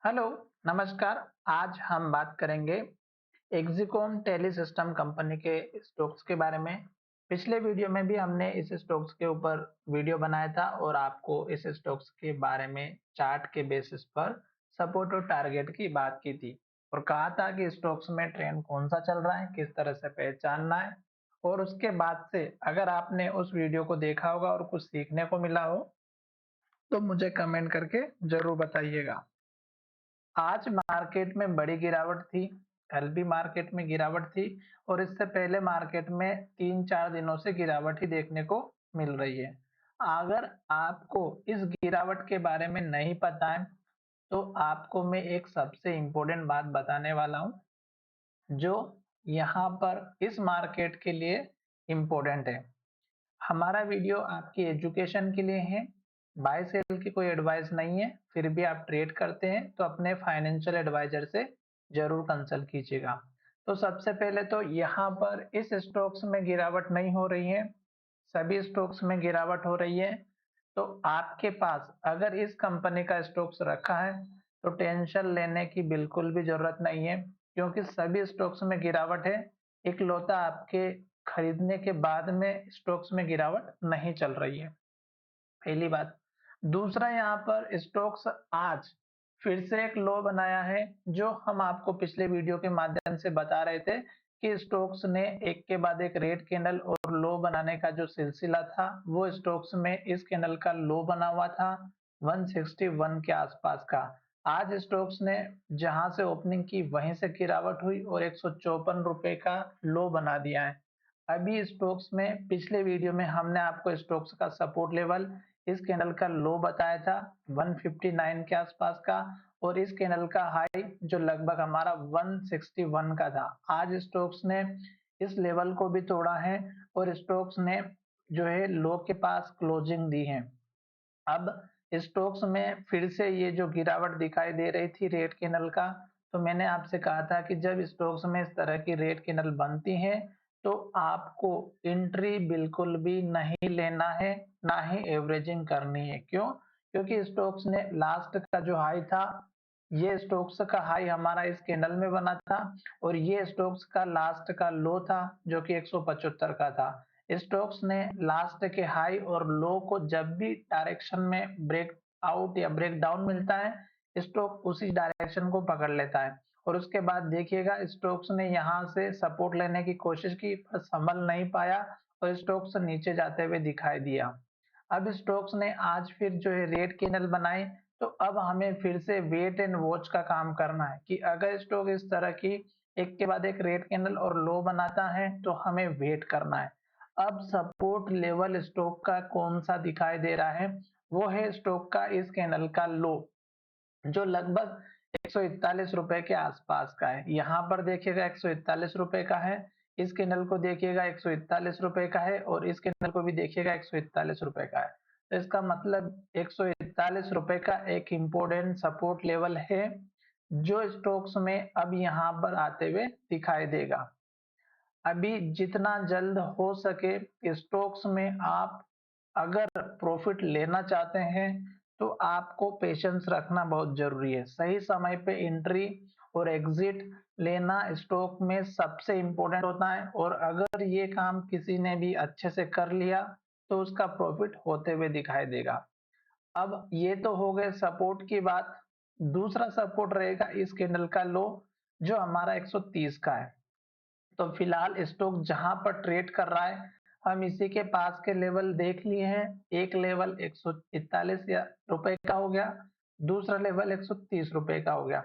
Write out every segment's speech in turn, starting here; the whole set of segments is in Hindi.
हेलो, नमस्कार। आज हम बात करेंगे एक्सिकॉम टेलीसिस्टम कंपनी के स्टॉक्स के बारे में। पिछले वीडियो में भी हमने इस स्टॉक्स के ऊपर वीडियो बनाया था और आपको इस स्टॉक्स के बारे में चार्ट के बेसिस पर सपोर्ट और टारगेट की बात की थी और कहा था कि स्टॉक्स में ट्रेंड कौन सा चल रहा है, किस तरह से पहचानना है। और उसके बाद से अगर आपने उस वीडियो को देखा होगा और कुछ सीखने को मिला हो तो मुझे कमेंट करके जरूर बताइएगा। आज मार्केट में बड़ी गिरावट थी, कल भी मार्केट में गिरावट थी और इससे पहले मार्केट में 3-4 दिनों से गिरावट ही देखने को मिल रही है। अगर आपको इस गिरावट के बारे में नहीं पता है, तो आपको मैं एक सबसे इम्पोर्टेंट बात बताने वाला हूँ, जो यहाँ पर इस मार्केट के लिए इम्पोर्टेंट है। हमारा वीडियो आपकी एजुकेशन के लिए है, बाय सेल की कोई एडवाइस नहीं है। फिर भी आप ट्रेड करते हैं तो अपने फाइनेंशियल एडवाइजर से जरूर कंसल्ट कीजिएगा। तो सबसे पहले तो यहाँ पर इस स्टॉक्स में गिरावट नहीं हो रही है, सभी स्टॉक्स में गिरावट हो रही है। तो आपके पास अगर इस कंपनी का स्टॉक्स रखा है तो टेंशन लेने की बिल्कुल भी जरूरत नहीं है, क्योंकि सभी स्टॉक्स में गिरावट है। इकलौता आपके खरीदने के बाद में स्टॉक्स में गिरावट नहीं चल रही है, पहली बात। दूसरा, यहाँ पर स्टॉक्स आज फिर से एक लो बनाया है, जो हम आपको पिछले वीडियो के माध्यम से बता रहे थे कि स्टॉक्स ने एक के बाद एक रेड कैंडल और लो बनाने का जो सिलसिला था, वो स्टॉक्स में इस कैंडल का लो बना हुआ था 161 के आसपास का। आज स्टॉक्स ने जहां से ओपनिंग की वहीं से गिरावट हुई और 154 रुपए का लो बना दिया है। अभी स्टॉक्स में पिछले वीडियो में हमने आपको स्टॉक्स का सपोर्ट लेवल, इस कैंडल का लो बताया था 159 के आसपास का, और इस कैंडल का हाई जो लगभग हमारा 161 का था। आज स्टॉक्स ने इस लेवल को भी तोड़ा है और स्टॉक्स ने जो है लो के पास क्लोजिंग दी है। अब स्टॉक्स में फिर से ये जो गिरावट दिखाई दे रही थी रेड कैंडल का, तो मैंने आपसे कहा था कि जब स्टॉक्स में इस तरह की रेड कैंडल बनती है तो आपको एंट्री बिल्कुल भी नहीं लेना है, ना ही एवरेजिंग करनी है। क्यों? क्योंकि स्टॉक्स ने लास्ट का जो हाई था, ये स्टॉक्स का हाई हमारा इस कैंडल में बना था और ये स्टॉक्स का लास्ट का लो था जो कि 175 का था। स्टॉक्स ने लास्ट के हाई और लो को जब भी डायरेक्शन में ब्रेक आउट या ब्रेक डाउन मिलता है, स्टॉक उसी डायरेक्शन को पकड़ लेता है और उसके बाद देखिएगा स्टॉक्स ने यहाँ से सपोर्ट लेने की कोशिश की पर संभल नहीं पाया और स्टॉक्स नीचे जाते हुए दिखाई दिया। अब स्टॉक्स ने आज फिर जो है रेड कैंडल बनाई, तो अब हमें फिर से वेट एंड वॉच का काम करना है कि अगर स्टॉक इस तरह की एक के बाद एक रेड कैंडल और लो बनाता है तो हमें वेट करना है। अब सपोर्ट लेवल स्टॉक का कौन सा दिखाई दे रहा है, वो है स्टॉक का इस कैंडल का लो, जो लगभग 141 रुपए के आसपास का है। यहाँ पर देखिएगा 141 रुपए का है, इस कैंडल को देखिएगा 141 रुपए का है और इस कैंडल को भी देखिएगा 141 रुपए का है। तो इसका मतलब 141 रुपए का एक इम्पोर्टेंट सपोर्ट लेवल है, जो स्टॉक्स में अब यहाँ पर आते हुए दिखाई देगा। अभी जितना जल्द हो सके स्टॉक्स में आप अगर प्रॉफिट लेना चाहते हैं तो आपको पेशेंस रखना बहुत जरूरी है। सही समय पे एंट्री और एग्जिट लेना स्टॉक में सबसे इम्पोर्टेंट होता है और अगर ये काम किसी ने भी अच्छे से कर लिया तो उसका प्रॉफिट होते हुए दिखाई देगा। अब ये तो हो गए सपोर्ट की बात। दूसरा सपोर्ट रहेगा इस कैंडल का लो, जो हमारा 130 का है। तो फिलहाल स्टॉक जहां पर ट्रेड कर रहा है, हम इसी के पास के लेवल देख लिए हैं। एक लेवल 141 या रुपए का हो गया, दूसरा लेवल 130 रुपए का हो गया।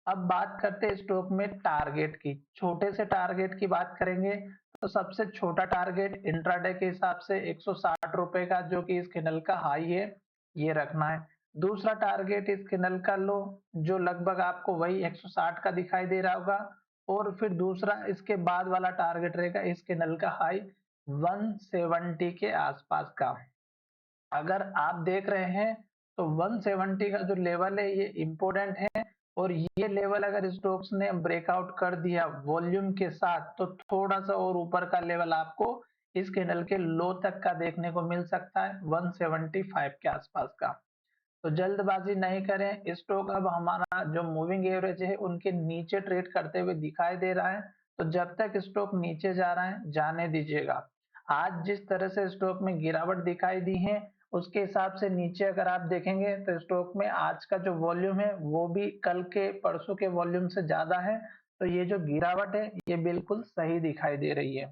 अब बात करते हैं स्टॉक में टारगेट की। छोटे से टारगेट की बात करेंगे तो सबसे छोटा टारगेट इंट्राडे के हिसाब से 160 रुपए का, जो कि इस कैंडल का हाई है, ये रखना है। दूसरा टारगेट इस कैंडल का लो, जो लगभग आपको वही 160 का दिखाई दे रहा होगा, और फिर दूसरा इसके बाद वाला टारगेट रहेगा इस कैंडल का हाई 170 के आसपास का। अगर आप देख रहे हैं तो 170 का जो लेवल है ये इंपॉर्टेंट है और ये लेवल अगर स्टॉक्स ने ब्रेकआउट कर दिया वॉल्यूम के साथ तो थोड़ा सा और ऊपर का लेवल आपको इस कैंडल के लो तक का देखने को मिल सकता है 175 के आसपास का। तो जल्दबाजी नहीं करें। स्टॉक अब हमारा जो मूविंग एवरेज है उनके नीचे ट्रेड करते हुए दिखाई दे रहा है, तो जब तक स्टॉक नीचे जा रहा है जाने दीजिएगा। आज जिस तरह से स्टॉक में गिरावट दिखाई दी है उसके हिसाब से नीचे अगर आप देखेंगे तो स्टॉक में आज का जो वॉल्यूम है वो भी कल के परसों के वॉल्यूम से ज्यादा है। तो ये जो गिरावट है ये बिल्कुल सही दिखाई दे रही है।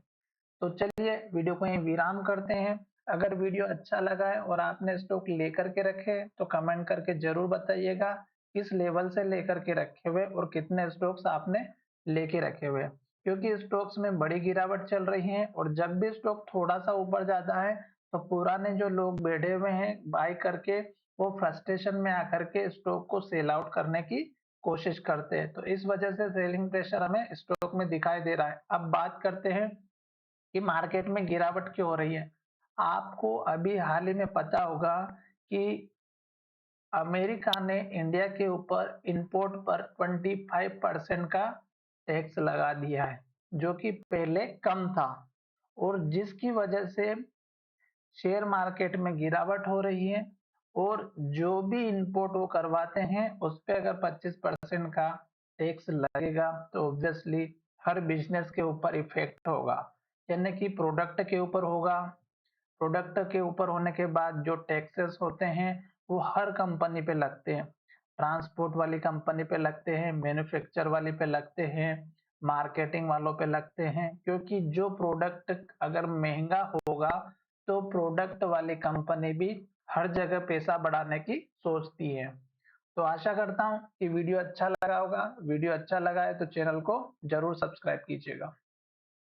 तो चलिए वीडियो को यहीं विराम करते हैं। अगर वीडियो अच्छा लगा है और आपने स्टॉक लेकर के रखे तो कमेंट करके जरूर बताइएगा किस लेवल से लेकर के रखे हुए और कितने स्टॉक्स आपने लेके रखे हुए, क्योंकि स्टॉक्स में बड़ी गिरावट चल रही है और जब भी स्टॉक थोड़ा सा ऊपर जाता है तो पुराने जो लोग बैठे हुए हैं बाय करके वो फ्रस्ट्रेशन में आकर के स्टॉक को सेल आउट करने की कोशिश करते हैं। तो इस वजह से सेलिंग प्रेशर हमें स्टॉक में दिखाई दे रहा है। अब बात करते हैं कि मार्केट में गिरावट क्यों हो रही है। आपको अभी हाल ही में पता होगा कि अमेरिका ने इंडिया के ऊपर इंपोर्ट पर 25% का टैक्स लगा दिया है, जो कि पहले कम था और जिसकी वजह से शेयर मार्केट में गिरावट हो रही है। और जो भी इंपोर्ट वो करवाते हैं उस पे अगर 25% का टैक्स लगेगा तो ऑब्वियसली हर बिजनेस के ऊपर इफेक्ट होगा, यानी कि प्रोडक्ट के ऊपर होगा। प्रोडक्ट के ऊपर होने के बाद जो टैक्सेस होते हैं वो हर कंपनी पे लगते हैं। ट्रांसपोर्ट वाली कंपनी पे लगते हैं, मैन्युफैक्चर वाली पे लगते हैं, मार्केटिंग वालों पे लगते हैं, क्योंकि जो प्रोडक्ट अगर महंगा होगा तो प्रोडक्ट वाली कंपनी भी हर जगह पैसा बढ़ाने की सोचती है। तो आशा करता हूँ कि वीडियो अच्छा लगा होगा। वीडियो अच्छा लगा है तो चैनल को जरूर सब्सक्राइब कीजिएगा।